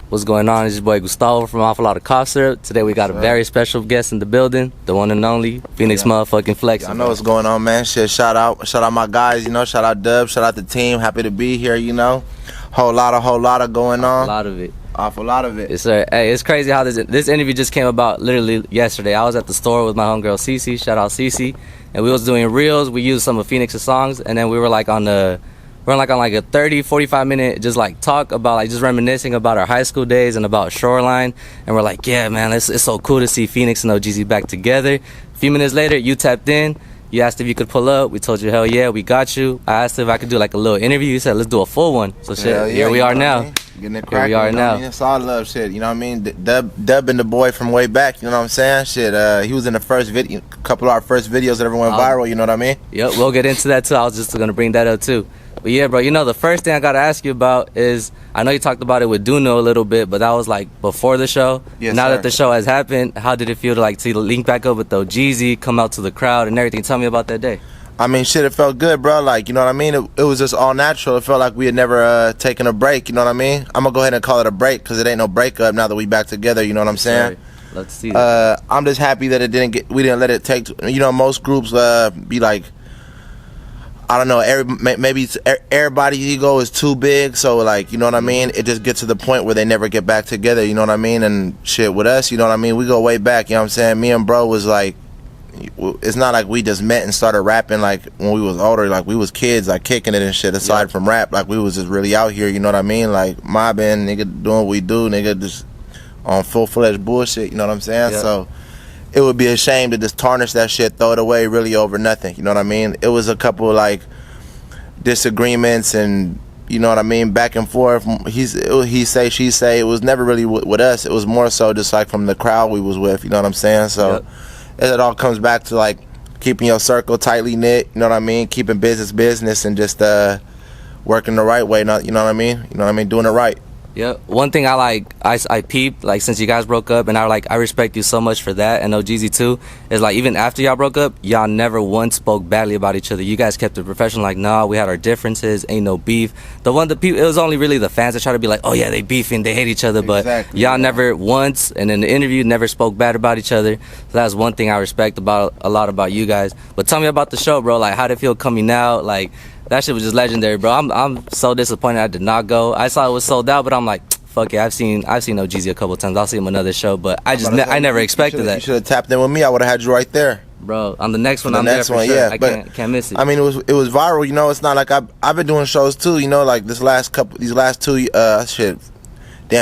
What's going on? It's your boy Gustavo from Awful Lot of Cough Syrup. Today we got a very special guest in the building, the one and only Fenix motherfucking Flexin. I know what's going on, man. Shit, shout out my guys, you know, shout out Dubb, shout out the team. Happy to be here, you know. Whole lot of going on. A lot of it. Awful lot of it. Yes, sir. Hey, it's crazy how this interview just came about literally yesterday. I was at the store with my homegirl Cece, shout out Cece, and we was doing reels. We used some of Fenix's songs, and then we were like on a 30-45 minute just like talk about like just reminiscing about our high school days and about Shoreline, and we're like, yeah man, it's so cool to see Fenix and Ohgeesy back together. A few minutes later you tapped in, you asked if you could pull up. We told you hell yeah, we got you. I asked if I could do like a little interview. You said let's do a full one. So shit, yeah, here we are now. Getting it cracking, here we are now. It's all love shit, you know what I mean? Dubb and the boy from way back, you know what I'm saying? Shit, he was in the first video, couple of our first videos that ever went viral, you know what I mean? Yep, we'll get into that too. I was just gonna bring that up too. But yeah, bro, you know, the first thing I gotta ask you about is, I know you talked about it with Duno a little bit, but that was like before the show. Yes, now sir. that the show has happened, how did it feel to like link back up with Ohgeesy, come out to the crowd and everything? Tell me about that day. I mean, shit, it felt good, bro. Like, you know what I mean? It was just all natural. It felt like we had never taken a break, you know what I mean? I'm gonna go ahead and call it a break, because it ain't no breakup now that we back together, you know what I'm saying? Sorry. Let's see that. I'm just happy that we didn't let it take, you know, most groups be like, I don't know, maybe everybody's ego is too big, so like, you know what I mean? It just gets to the point where they never get back together, you know what I mean? And shit, with us, you know what I mean? We go way back, you know what I'm saying? Me and bro was like, it's not like we just met and started rapping like when we was older, like we was kids, like kicking it and shit, aside from rap, like we was just really out here, you know what I mean? Like mobbing, nigga, doing what we do, nigga, just on full-fledged bullshit, you know what I'm saying? So it would be a shame to just tarnish that shit, throw it away really over nothing, you know what I mean? It was a couple like disagreements and, you know what I mean, back and forth. He say, she say. It was never really with us. It was more so just like from the crowd we was with, you know what I'm saying? So it all comes back to like keeping your circle tightly knit, you know what I mean? Keeping business and just working the right way, not, you know what I mean? You know what I mean? Doing it right. Yeah, one thing I peeped, like, since you guys broke up, and I respect you so much for that, and Ohgeesy too, is like, even after y'all broke up, y'all never once spoke badly about each other. You guys kept it professional, like, nah, we had our differences, ain't no beef. It was only really the fans that try to be like, oh yeah, they beefing, they hate each other, but y'all never once, and in the interview, never spoke bad about each other. So that's one thing I respect a lot about you guys. But tell me about the show, bro. Like, how'd it feel coming out? Like, that shit was just legendary, bro. I'm so disappointed I did not go. I saw it was sold out, but I'm like, fuck it. I've seen Ohgeesy a couple times. I'll see him another show, but I never expected that. You should have tapped in with me. I would have had you right there, bro. On the next one, I'm there for sure. Yeah, I can't miss it. I mean, it was viral. You know, it's not like I've been doing shows too. You know, like these last 2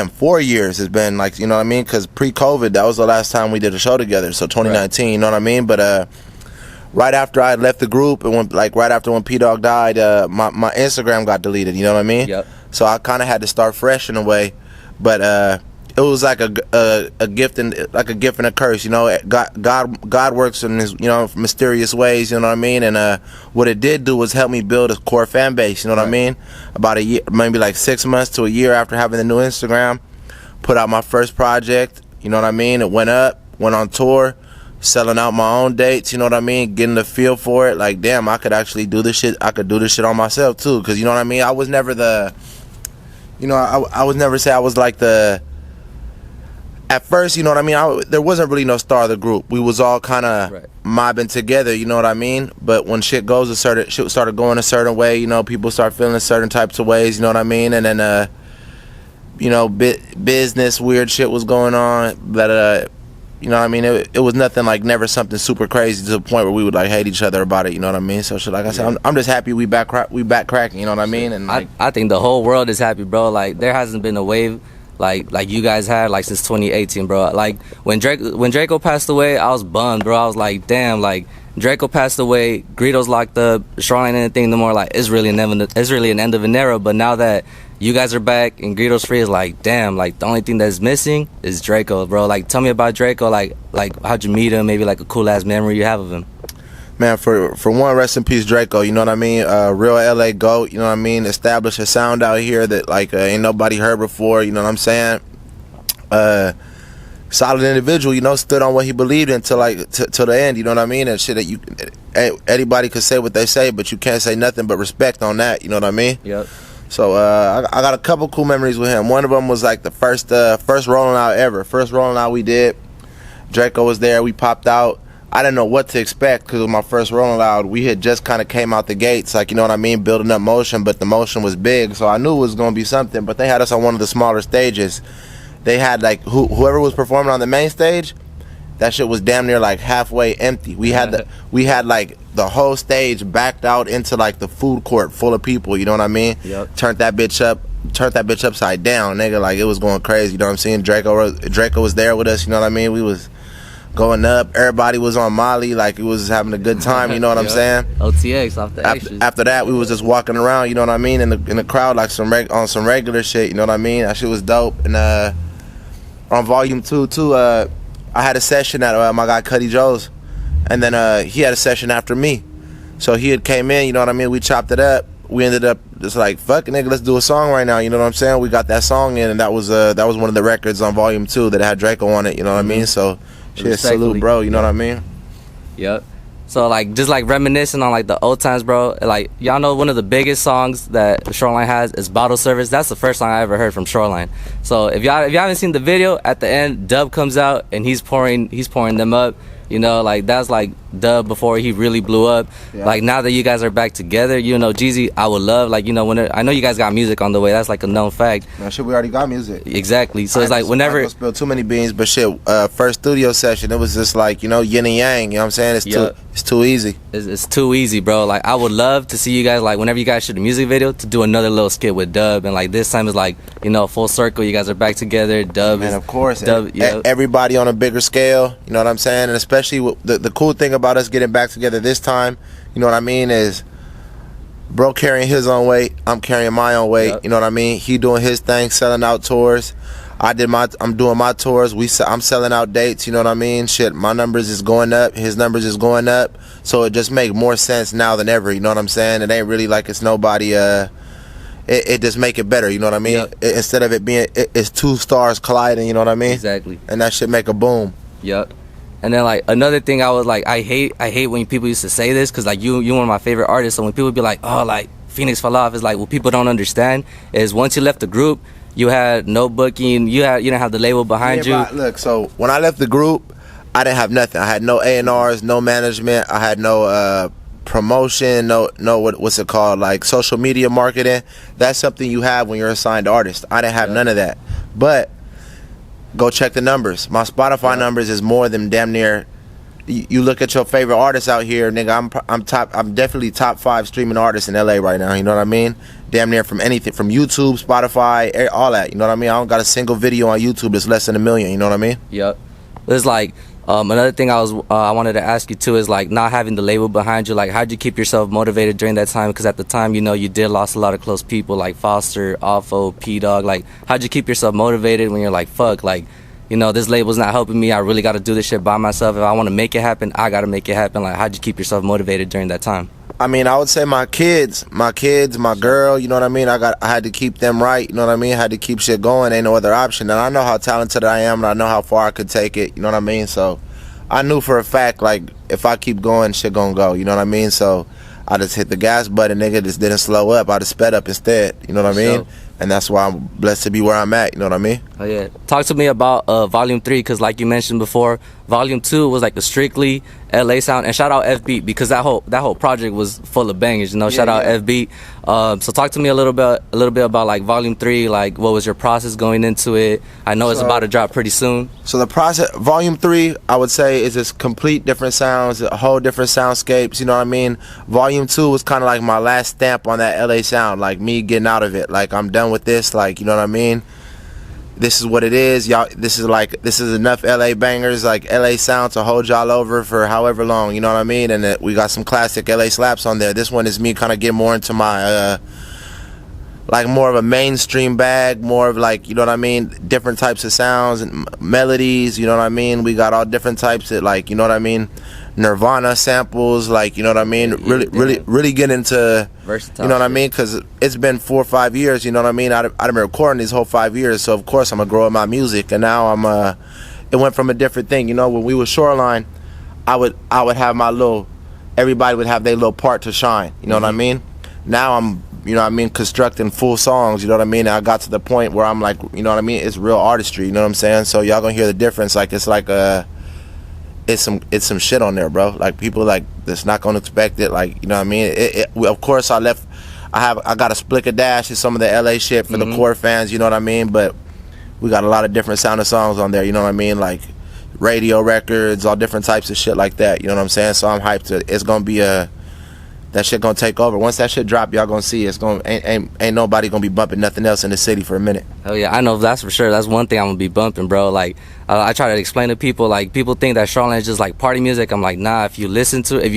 4 years has been like, you know what I mean? Because pre-COVID, that was the last time we did a show together. So 2019, you know what I mean? But right after I left the group and right after when P-Dog died, my Instagram got deleted, you know what I mean? Yep. So I kind of had to start fresh in a way, but it was like a gift and a curse, you know. God works in his, you know, mysterious ways, you know what I mean? And what it did do was help me build a core fan base, you know what I mean? About a year, maybe like 6 months to a year after having the new Instagram, put out my first project, you know what I mean? It went up, went on tour, selling out my own dates, you know what I mean? Getting the feel for it, like, damn, I could actually do this shit. I could do this shit on myself too, because, you know what I mean? I was never the, you know, I was never say I was like the, at first, you know what I mean? There wasn't really no star of the group. We was all kind of mobbing together, you know what I mean? But when shit started going a certain way, you know, people start feeling certain types of ways, you know what I mean? And then, you know, business, weird shit was going on, but, you know what I mean? It was nothing like, never something super crazy to the point where we would like hate each other about it, you know what I mean? So shit, like I said, I'm just happy we back cracking, you know what I mean? And like, I think the whole world is happy, bro. Like, there hasn't been a wave like you guys had like since 2018, bro. Like when Draco passed away, I was bummed, bro. I was like, damn, like Draco passed away, Greedo's locked up, Shoreline and anything no more. Like, it's really an end of an era. But now that you guys are back and Greedo's free, is like, damn, like the only thing that's missing is Draco, bro. Like, tell me about Draco. Like how'd you meet him? Maybe like a cool ass memory you have of him. Man, for one, rest in peace, Draco. You know what I mean? Real LA GOAT. You know what I mean? Established a sound out here that like ain't nobody heard before. You know what I'm saying? Solid individual. You know, stood on what he believed in till the end. You know what I mean? And shit that anybody could say what they say, but you can't say nothing but respect on that. You know what I mean? Yep. So I got a couple cool memories with him. One of them was like the first rolling out ever. First rolling out we did. Draco was there. We popped out. I didn't know what to expect because it was my first rolling out. We had just kind of came out the gates, like, you know what I mean, building up motion, but the motion was big, so I knew it was going to be something. But they had us on one of the smaller stages. They had like whoever was performing on the main stage, that shit was damn near like halfway empty. We had like the whole stage backed out into like the food court full of people. You know what I mean? Yep. Turned that bitch upside down, nigga. Like, it was going crazy. You know what I'm saying? Draco was there with us. You know what I mean? We was going up. Everybody was on Molly. Like, it was having a good time. You know what I'm saying? OTX off the extras. After that, we was just walking around. You know what I mean? In the crowd, like on some regular shit. You know what I mean? That shit was dope. And on volume 2 too. I had a session at my guy Cuddy Joe's, and then he had a session after me. So he had came in, you know what I mean? We chopped it up. We ended up just like, fuck it, nigga, let's do a song right now. You know what I'm saying? We got that song in, and that was one of the records on volume 2 that had Draco on it. You know what I mean? So shit, salute, bro. You know what I mean? Yep. So like just like reminiscing on like the old times, bro. Like, y'all know one of the biggest songs that Shoreline has is Bottle Service. That's the first song I ever heard from Shoreline. So if y'all haven't seen the video, at the end Dubb comes out and he's pouring them up. You know, like that's like Dubb before he really blew up. Yeah. Like now that you guys are back together, you know, Jeezy, I would love, like, you know, I know you guys got music on the way. That's like a known fact. No shit, we already got music. Exactly. So it's like whenever. I don't spill too many beans, but shit, first studio session, it was just like, you know, yin and yang. You know what I'm saying? It's too easy. It's too easy, bro. Like, I would love to see you guys, like, whenever you guys shoot a music video, to do another little skit with Dubb. And like this time is like, you know, full circle. You guys are back together. Dubb. And of course, Dubb, everybody on a bigger scale. You know what I'm saying? And especially the cool thing about us getting back together this time, you know what I mean, is bro carrying his own weight, I'm carrying my own weight. Yep. You know what I mean? He doing his thing, selling out tours. I'm doing my tours. I'm selling out dates. You know what I mean? Shit, my numbers is going up. His numbers is going up. So it just make more sense now than ever. You know what I'm saying? It ain't really like it's nobody. It just make it better. You know what I mean? Yep. Instead of it being, it's two stars colliding. You know what I mean? Exactly. And that shit make a boom. Yep. And then like another thing, I was like, I hate when people used to say this, because like you one of my favorite artists. So when people be like, oh, like Fenix fell off, it's like, what people don't understand is once you left the group, you had no booking, you didn't have the label behind you. Look, so when I left the group, I didn't have nothing. I had no A&Rs, no management. I had no promotion, no what's it called, like social media marketing. That's something you have when you're a signed artist. I didn't have none of that. But go check the numbers. My Spotify numbers is more than damn near. You look at your favorite artists out here, nigga. I'm definitely top 5 streaming artists in LA right now. You know what I mean? Damn near from anything, from YouTube, Spotify, all that. You know what I mean? I don't got a single video on YouTube that's less than 1 million. You know what I mean? Yep. There's like another thing I wanted to ask you too is like not having the label behind you. Like, how'd you keep yourself motivated during that time? Because at the time, you know, you did lost a lot of close people like Foster, Alpha, P Dog. Like, how'd you keep yourself motivated when you're like, fuck, like, you know, this label's not helping me. I really got to do this shit by myself. If I want to make it happen, I got to make it happen. Like, how'd you keep yourself motivated during that time? I mean, I would say my kids, my girl, you know what I mean? I had to keep them right, you know what I mean? I had to keep shit going. Ain't no other option. And I know how talented I am, and I know how far I could take it, you know what I mean? So I knew for a fact, like, if I keep going, shit gonna go, you know what I mean? So I just hit the gas button, nigga, just didn't slow up. I just sped up instead, you know what I mean? So, and that's why I'm blessed to be where I'm at, you know what I mean? Oh yeah. Talk to me about Volume 3, because like you mentioned before, Volume 2 was like a strictly LA sound. And shout out FB, because that whole project was full of bangers, you know. Shout out FB. So talk to me a little bit about like Volume 3, like what was your process going into it? I know it's about to drop pretty soon. So the process, Volume 3, I would say, is just complete different sounds, a whole different soundscapes, you know what I mean? Volume 2 was kind of like my last stamp on that LA sound, like me getting out of it. Like, I'm done with this, like, you know what I mean? This is what it is, y'all. This is enough LA bangers, like LA sound, to hold y'all over for however long, you know what I mean? And we got some classic LA slaps on there. This one is me kind of getting more into my like more of a mainstream bag, more of like, you know what I mean, different types of sounds and melodies, you know what I mean? We got all different types of, like, you know what I mean, Nirvana samples, like, you know what I mean, really get into versatile, you know what I mean, because it's been 4 or 5 years, you know what I mean, I've been recording these whole 5 years, so of course I'm gonna grow up my music. And now it went from a different thing, you know. When we were Shoreline, I would have my little, everybody would have their little part to shine, you know what I mean. Now I'm you know what I mean, constructing full songs, you know what I mean? And I got to the point where I'm like, you know what I mean, it's real artistry, you know what I'm saying? So y'all gonna hear the difference. Like it's like it's some shit on there, bro. Like people like that's not gonna expect it. Like, you know what I mean? Of course I got a Splick a Dash and some of the LA shit for the core fans, you know what I mean? But we got a lot of different sounding songs on there, you know what I mean? Like radio records, all different types of shit like that, you know what I'm saying? So I'm hyped to, it's gonna be that shit gonna take over. Once that shit drop, y'all gonna see it's gonna ain't nobody gonna be bumping nothing else in the city for a minute. Oh yeah, I know that's for sure. That's one thing I'm gonna be bumping, bro. Like I try to explain to people, like people think that Shoreline is just like party music. I'm like, nah, if you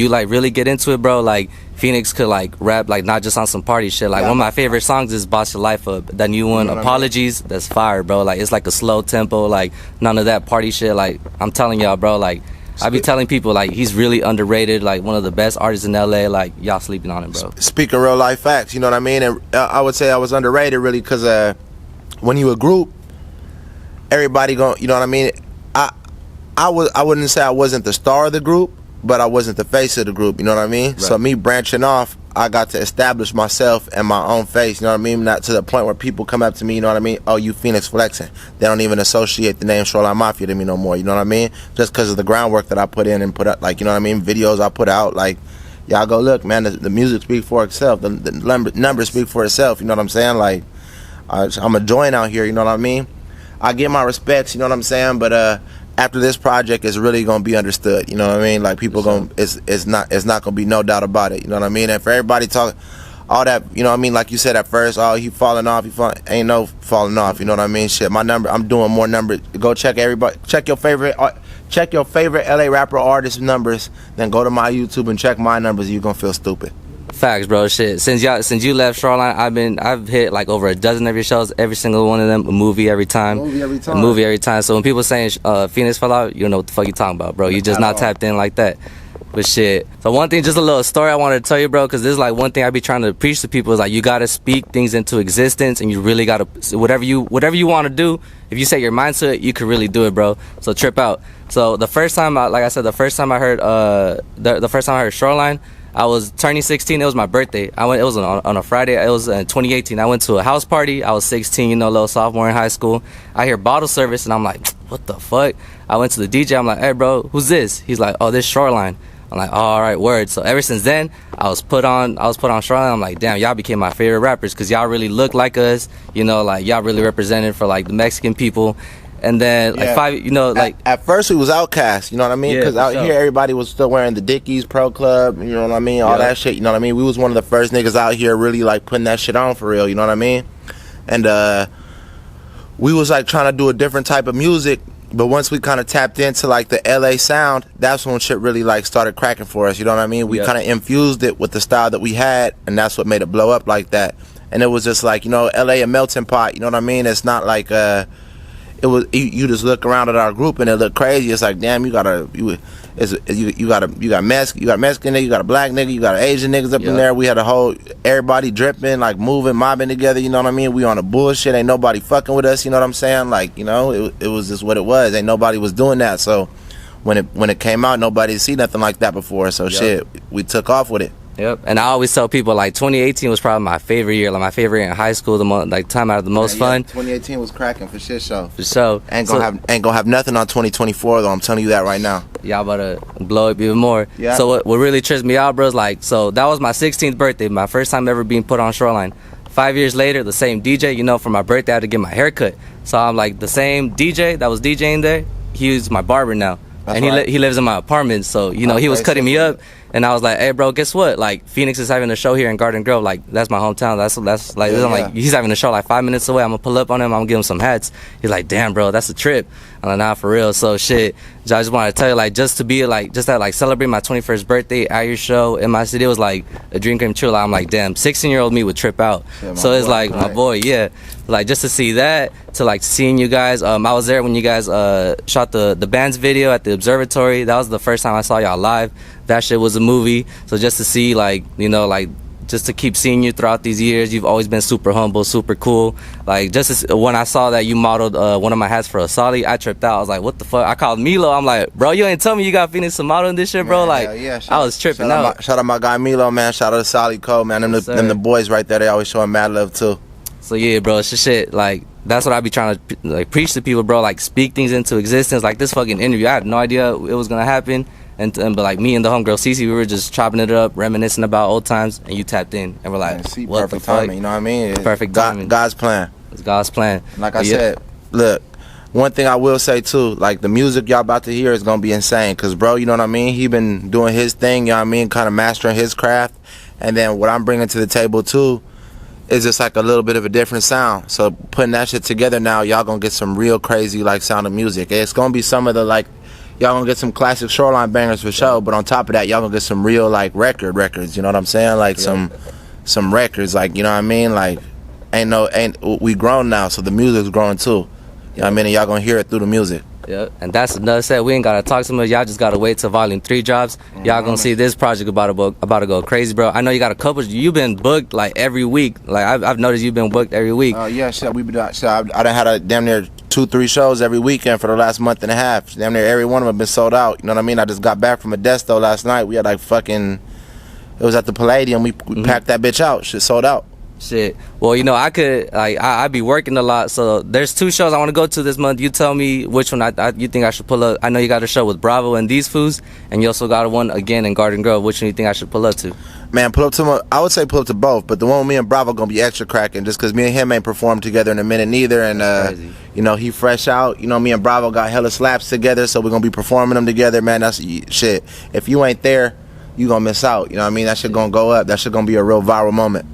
like really get into it, bro, like Fenix could like rap like not just on some party shit. Like one of my favorite songs is Boss Your Life Up. That new one, Apologies, that's fire, bro. Like it's like a slow tempo, like none of that party shit. Like I'm telling y'all, bro, like I be telling people like he's really underrated, like one of the best artists in LA. Like y'all sleeping on him, bro. Speaking real life facts, you know what I mean? And I would say I was underrated really because when you a group, everybody you know what I mean? I wouldn't say I wasn't the star of the group, but I wasn't the face of the group, you know what I mean? Right. So me branching off, I got to establish myself and my own face, you know what I mean? Not to the point where people come up to me, you know what I mean? Oh, you Fenix Flexin. They don't even associate the name Shoreline Mafia to me no more, you know what I mean? Just because of the groundwork that I put in and put up, like, you know what I mean? Videos I put out, like, y'all go look, man, the music speaks for itself. The numbers speak for itself, you know what I'm saying? Like, I'm a joint out here, you know what I mean? I get my respects, you know what I'm saying? But after this project, it's really gonna be understood, you know what I mean? Like people it's not gonna be no doubt about it, you know what I mean? And for everybody talk all that, you know what I mean? Like you said at first, oh, he falling off, ain't no falling off, you know what I mean? Shit, my number, I'm doing more numbers. Go check your favorite LA rapper artist numbers, then go to my YouTube and check my numbers. You gonna feel stupid. Facts, bro. Shit. Since you left Shoreline, I've hit like over a dozen of your shows. Every single one of them, a movie every time. A movie every time. So when people saying Fenix fell out, you don't know what the fuck you talking about, bro. You just not tapped in like that. But shit. So one thing, just a little story I wanted to tell you, bro, because this is like one thing I be trying to preach to people is like you gotta speak things into existence, and you really gotta whatever you want to do. If you set your mind to it, you can really do it, bro. So trip out. So the first time I heard Shoreline, I was turning 16. It was my birthday. It was on a Friday. It was in 2018. I went to a house party. I was 16, you know, little sophomore in high school. I hear bottle service, and I'm like, what the fuck? I went to the DJ. I'm like, hey, bro, who's this? He's like, oh, this Shoreline. I'm like, oh, all right, word. So ever since then, I was put on Shoreline. I'm like, damn, y'all became my favorite rappers because y'all really look like us. You know, like y'all really represented for like the Mexican people. And then at first we was outcast, you know what I mean? Because here everybody was still wearing the Dickies Pro Club, you know what I mean? All that shit, you know what I mean? We was one of the first niggas out here really like putting that shit on for real, you know what I mean? And we was like trying to do a different type of music, but once we kind of tapped into like the LA sound, that's when shit really like started cracking for us, you know what I mean? We kind of infused it with the style that we had, and that's what made it blow up like that. And it was just like, you know, LA a melting pot, you know what I mean? It's not like it was you just look around at our group and it look crazy. It's like, damn, you got Mexican nigga, you got a black nigga, you got Asian niggas up in there. We had everybody dripping, like moving, mobbing together, you know what I mean? We on the bullshit, ain't nobody fucking with us, you know what I'm saying? Like, you know, it was just what it was. Ain't nobody was doing that. So when it came out, nobody see nothing like that before. So shit, we took off with it. Yep, and I always tell people like 2018 was probably my favorite year, like my favorite year in high school, time I had the most fun. 2018 was cracking for shit show. For sure. Ain't gonna have nothing on 2024 though. I'm telling you that right now. Y'all about to blow up even more. Yeah. So what really trips me out, bro, is like, so that was my 16th birthday, my first time ever being put on Shoreline. 5 years later, the same DJ, you know, for my birthday I had to get my hair cut. So I'm like, the same DJ that was DJing there, he's my barber now. That's and he lives in my apartment, so you know he was cutting me up, and I was like, "Hey, bro, guess what? Like Fenix is having a show here in Garden Grove. Like that's my hometown. That's like, like he's having a show like 5 minutes away. I'm gonna pull up on him. I'm gonna give him some hats. He's like, damn, bro, that's a trip. I'm like, nah, for real. So shit, I just wanted to tell you, like, just to celebrate my 21st birthday at your show in my city, it was like a dream come true. Like, I'm like, damn, 16-year-old me would trip out. Yeah, so it's like my boy, yeah. Like just to see that, to like seeing you guys. I was there when you guys shot the band's video at the observatory. That was the first time I saw y'all live. That shit was a movie. So just to see, like, you know, like just to keep seeing you throughout these years. You've always been super humble, super cool. Like, just as, when I saw that you modeled one of my hats for Asali, I tripped out. I was like, what the fuck? I called Milo. I'm like, bro, you ain't tell me you got Phoenix to model in this shit, bro. Like, I was tripping out. Shout out my guy Milo, man. Shout out to Solid Cole, man. Them the boys right there. They always showing mad love too. So yeah, bro, it's just shit. Like, that's what I be trying to like preach to people, bro. Like, speak things into existence. Like this fucking interview, I had no idea it was gonna happen. But like me and the homegirl Cece, we were just chopping it up, reminiscing about old times, and you tapped in, and we're like, see, what perfect the fuck? timing, you know what I mean? Perfect timing. God's plan. It's God's plan. Like I said, look, one thing I will say too, like the music y'all about to hear is gonna be insane, cause bro, you know what I mean? He been doing his thing, you know what I mean? Kind of mastering his craft, and then what I'm bringing to the table too is just like a little bit of a different sound. So putting that shit together now, y'all gonna get some real crazy like sound of music. It's gonna be some of the like. Y'all gonna get some classic Shoreline bangers for sure, but on top of that, y'all gonna get some real like records. You know what I'm saying? Like some records, like, you know what I mean? Like we grown now, so the music's growing too. You know what I mean? And y'all gonna hear it through the music. Yeah, and that's another set. We ain't gotta talk so much. Y'all just gotta wait till Volume 3 drops. Y'all gonna see this project about to go crazy, bro. I know you got a couple. You've been booked like every week. Like I've noticed you've been booked every week. Oh yeah, shit. I done had a damn near 2-3 shows every weekend for the last month and a half. Damn near every one of them been sold out. You know what I mean? I just got back from a Desto last night. We had like fucking. It was at the Palladium. We packed that bitch out. Shit sold out. Shit. Well, you know, I be working a lot, so there's 2 shows I want to go to this month. You tell me which one you think I should pull up. I know you got a show with Bravo and these fools, and you also got one again in Garden Grove. Which one you think I should pull up to? Man, I would say pull up to both, but the one with me and Bravo gonna be extra cracking just because me and him ain't performed together in a minute neither, and you know, he fresh out. You know, me and Bravo got hella slaps together, so we're gonna be performing them together, man. That's shit. If you ain't there, you gonna miss out. You know what I mean? That shit gonna go up. That shit gonna be a real viral moment.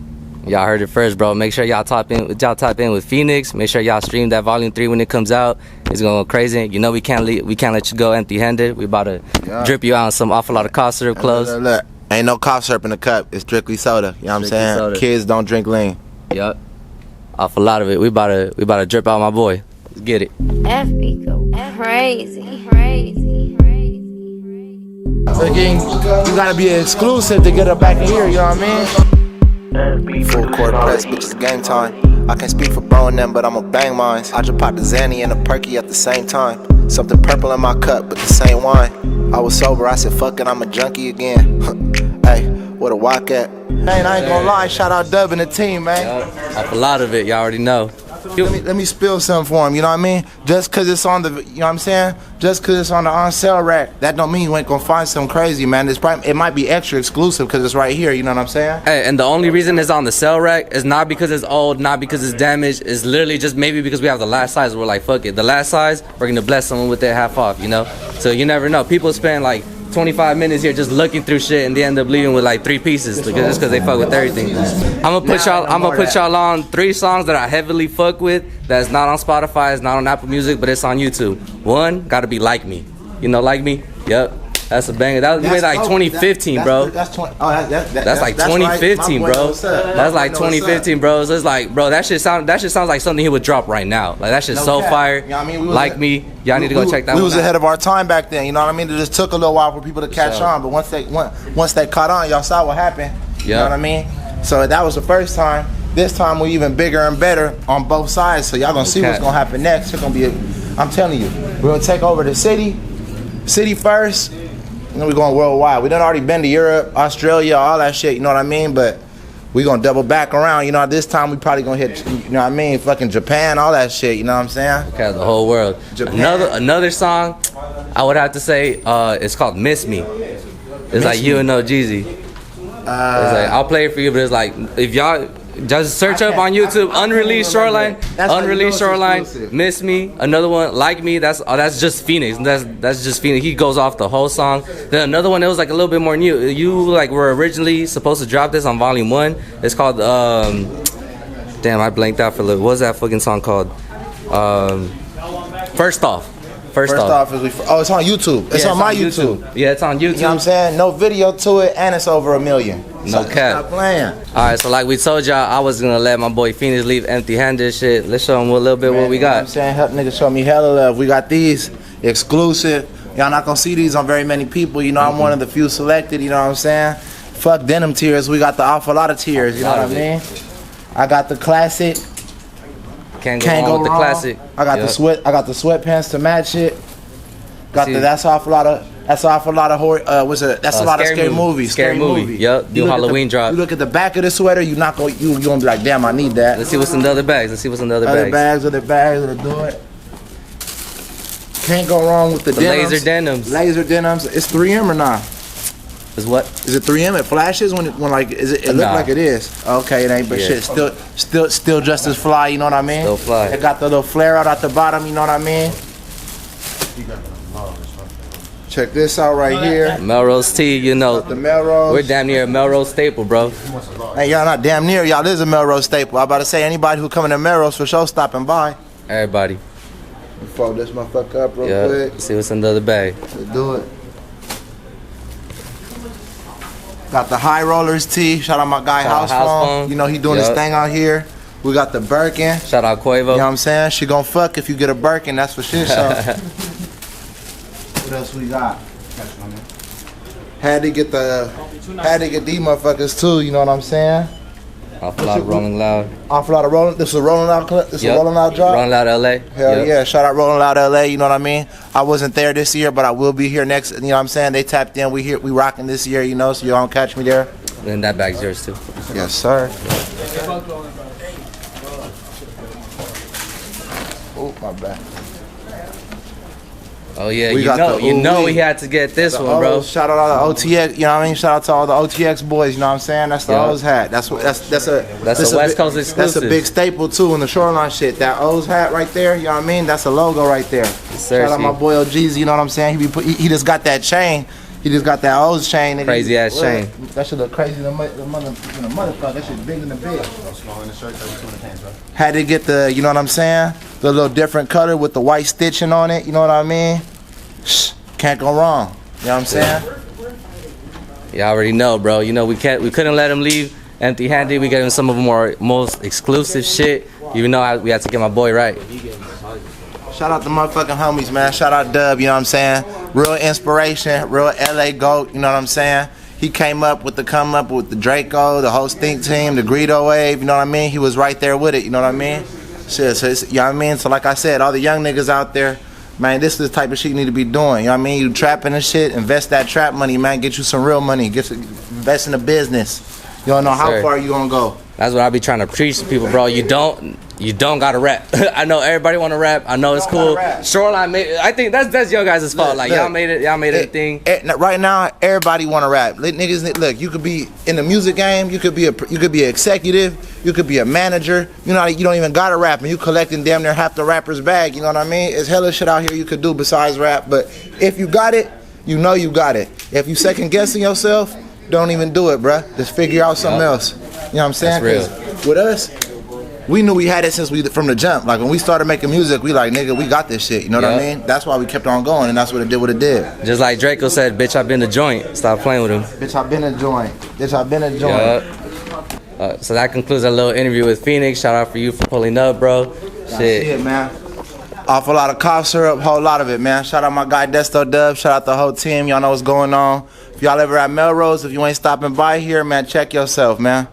Y'all heard it first, bro. Make sure y'all tap in with Phoenix. Make sure y'all stream that Volume 3 when it comes out. It's gonna go crazy. You know we can't let you go empty-handed. We about to drip you out on some awful lot of cough syrup clothes. Look, ain't no cough syrup in the cup. It's strictly soda. You know what I'm saying? Soda. Kids don't drink lean. Yup. Awful lot of it. We about to drip out my boy. Let's get it. FB go crazy. So again, you gotta be exclusive to get up back in here. You know what I mean? Full court press, bitches, game time. I can't speak for bro and them, but I'ma bang mines. I just popped the Zanny and a Perky at the same time. Something purple in my cup, but the same wine. I was sober, I said fuck it, I'm a junkie again. Hey, where the walk at? Man, I ain't gonna lie, shout out Dubb and the team, man. Off a lot of it, y'all already know. Let me spill something for him, you know what I mean? Just cause it's on the, you know what I'm saying? Just cause it's on the on sale rack, that don't mean you ain't gonna find something crazy, man. It might be extra exclusive cause it's right here, you know what I'm saying? Hey, and the only reason it's on the sale rack is not because it's old, not because it's damaged. It's literally just maybe because we have the last size. We're like, fuck it. The last size, we're gonna bless someone with that half off, you know? So you never know. People spend like 25 minutes here just looking through shit, and they end up leaving with like 3 pieces just because they fuck with everything. I'm gonna put y'all on 3 songs that I heavily fuck with. That's not on Spotify, it's not on Apple Music, but it's on YouTube. One gotta be Like Me. You know Like Me? Yep. That's a banger. That was made like 2015, bro. That's like 2015, bro. That's like 2015, bro. So it's like, bro, that shit sounds like something he would drop right now. Like that shit's so fire. You know what I mean? Like Me. Y'all need to go check that one out. We was ahead of our time back then. You know what I mean? It just took a little while for people to catch on, but once they caught on, y'all saw what happened. You know what I mean? So that was the first time. This time we're even bigger and better on both sides. So y'all gonna see what's gonna happen next. It's gonna be I'm telling you, we're gonna take over the city first. And then we're going worldwide. We done already been to Europe, Australia, all that shit, you know what I mean? But we gonna double back around, you know, this time we probably gonna hit, you know what I mean, fucking Japan, all that shit, you know what I'm saying? Okay, the whole world. Another song, I would have to say, it's called Miss Me. It's like you and Ohgeesy. It's like, I'll play it for you, but it's like, if y'all, just search up on YouTube, Unreleased Shoreline, Miss Me. Another one, Like Me, that's just Phoenix. That's just Phoenix. He goes off the whole song. Then another one, it was like a little bit more new. You like were originally supposed to drop this on Volume 1. It's called, damn, I blanked out for a little. What's that fucking song called? First Off. First off is it's on YouTube. It's on my YouTube. Yeah, it's on YouTube. You know what I'm saying? No video to it, and it's over 1 million. No cap. Stop playing. Alright, so like we told y'all, I was gonna let my boy Phoenix leave empty-handed. Shit, let's show him a little bit what we got. You know what I'm saying? Help niggas show me hella love. We got these exclusive. Y'all not gonna see these on very many people. You know, I'm one of the few selected. You know what I'm saying? fuck denim tears. We got the awful lot of tears. You know what I mean? I got the classic. Can't go wrong with the classic. I got the sweat. I got the sweatpants to match it. Got the that's awful lot of horror. What's it? That's a lot of scary movies. Scary movie. Yup. Do Halloween drop. You look at the back of the sweater. You not going. You gonna be like, damn, I need that. Let's see what's in the other bags. Other bags. Let's do it. Can't go wrong with the denims. Laser denims. Laser denims. It's 3M or not? Is what? Is it 3M? It flashes when like is it? It look like it is. Okay, it ain't, but shit, still just as fly. You know what I mean? Still fly. It got the little flare out at the bottom. You know what I mean? Check this out right here. Melrose T, you know. The Melrose. We're damn near a Melrose staple, bro. Hey, y'all not damn near. Y'all is a Melrose staple. I'm about to say anybody who coming to Melrose for sure stopping by. Everybody. Fold this motherfucker up real quick. See what's in the other bag. Let's do it. Got the High Rollers tee. Shout out my guy House Phone. You know he doing his thing out here. We got the Birkin. Shout out Quavo. You know what I'm saying? She gon' fuck if you get a Birkin. That's for shit. So. What else we got? Had to get these motherfuckers too. You know what I'm saying? Awful lot of Rolling Loud. Awful lot of Rolling. This is a Rolling Loud clip. This is a Rolling Loud drop. Rolling Loud LA. Hell yeah! Shout out Rolling Loud LA. You know what I mean? I wasn't there this year, but I will be here next. You know what I'm saying? They tapped in. We rocking this year. You know, so y'all don't catch me there. And that bag's yours too. Yes, sir. Oh my bad. Oh yeah, you know we had to get this one, bro. Shout out all the OTX, you know what I mean? Shout out to all the OTX boys, you know what I'm saying? That's the O's hat. That's a West Coast exclusive. That's a big staple too in the Shoreline shit. That O's hat right there, you know what I mean? That's a logo right there. Shout out my boy Ohgeesy, you know what I'm saying? He just got that chain. He just got that O's chain. Crazy ass chain. That shit look crazy in the motherfucker. That shit big in the big. Had to get the, you know what I'm saying? The little different color with the white stitching on it. You know what I mean? Can't go wrong. You know what I'm saying? You already know, bro. You know we couldn't let him leave empty-handed. We gave him some of our most exclusive shit. Even though we had to get my boy right. Shout out the motherfucking homies, man. Shout out Dubb, you know what I'm saying? Real inspiration, real LA GOAT, you know what I'm saying? He came up with the Draco, the whole stink team, the Greedo wave, you know what I mean? He was right there with it, you know what I mean? Shit, so you know what I mean? So like I said, all the young niggas out there, man, this is the type of shit you need to be doing, you know what I mean? You trapping and shit, invest that trap money, man, get you some real money, invest in the business. You don't know how far you gonna go. That's what I be trying to preach to people, bro. You don't gotta rap. I know everybody wanna rap. I know it's cool. Shoreline I think that's your guys' fault. Like y'all made it a thing. Right now, everybody wanna rap. Niggas, look, you could be in the music game. You could be an executive. You could be a manager. You know, you don't even gotta rap, and you collecting damn near half the rapper's bag. You know what I mean? It's hella shit out here you could do besides rap. But if you got it, you know you got it. If you second guessing yourself, don't even do it, bruh. Just figure out something else. You know what I'm saying? That's real. With us, we knew we had it from the jump. Like when we started making music, we like, nigga, we got this shit. You know what I mean? That's why we kept on going, and that's what it did. Just like Draco said, bitch, I've been a joint. Stop playing with him. Bitch, I've been a joint. Yep. So that concludes our little interview with Fenix. Shout out for you for pulling up, bro. Shit. It, man. Awful lot of cough syrup, whole lot of it, man. Shout out my guy Desto Dubb. Shout out the whole team. Y'all know what's going on. If y'all ever at Melrose, if you ain't stopping by here, man, check yourself, man.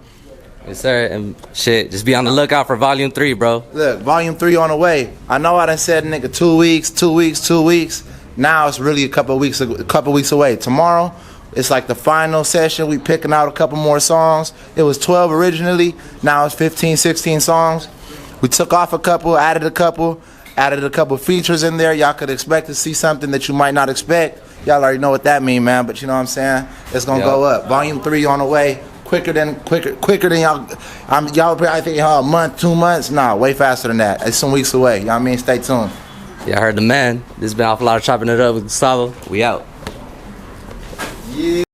Yes, sir. And shit, just be on the lookout for Volume 3, bro. Look, Volume 3 on the way. I know I done said, nigga, 2 weeks. Now it's really a couple weeks away. Tomorrow, it's like the final session. We picking out a couple more songs. It was 12 originally. Now it's 15, 16 songs. We took off a couple, added a couple features in there. Y'all could expect to see something that you might not expect. Y'all already know what that mean, man. But you know what I'm saying? It's gonna go up. Volume 3 on the way. Quicker than y'all. Y'all probably think a month, 2 months. Nah, way faster than that. It's some weeks away. Y'all mean? Stay tuned. Yeah, I heard the man. This has been Awful Lot of Chopping It Up with Gustavo. We out. Yeah.